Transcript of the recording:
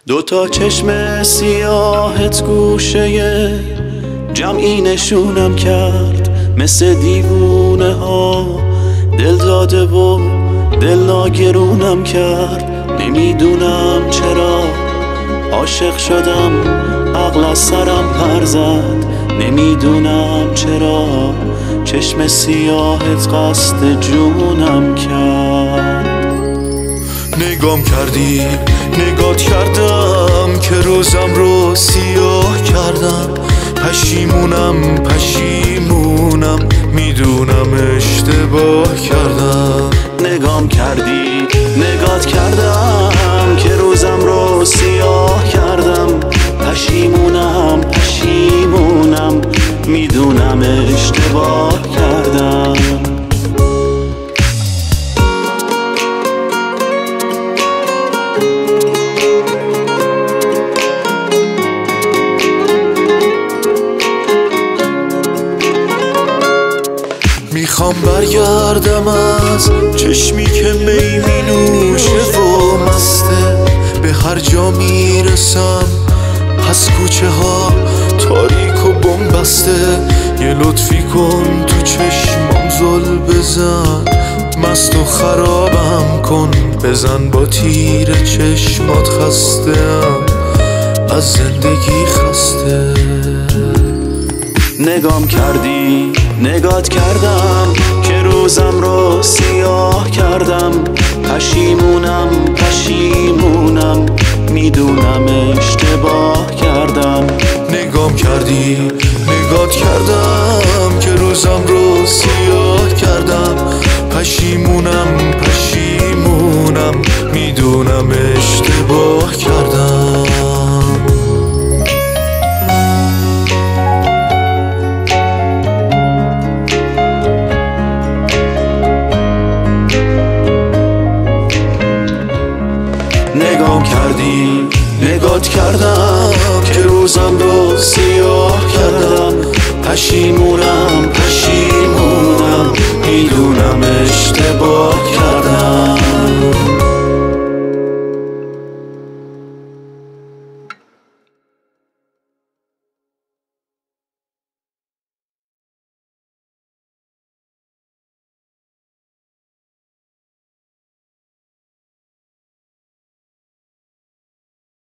دوتا چشم سیاهت گوشه جمعی نشونم کرد، مثل دیوونه ها دل داده و دل ناگرونم کرد. نمیدونم چرا عاشق شدم، عقل از سرم پر زد. نمیدونم چرا چشم سیاهت قصد جونم کرد. نگام کردی، نگات کردم که روزم رو سیاه کردم. پشیمونم میدونم اشتباه کردم. نگام کردی، نگات کردم که روزم رو سیاه کردم. پشیمونم میدونم اشتباه کردم. میخوام برگردم از چشمی که می نوشه و مسته. به هر جا میرسم از کوچه ها تاریک و بنبسته. یه لطفی کن تو چشمام زل بزن، مست و خرابم کن. بزن با تیر چشمات، خسته‌ام از زندگی خسته. نگام کردی، نگات کردم که روزم رو سیاه کردم. پشیمونم میدونم اشتباه کردم. نگام کردی، نگات کردم که روزم رو سیاه کردم. پشیمونم میدونم اشتباه کردم. نگام کردی، نگات کردم که روزم رو سیاه کردم. پشیمونم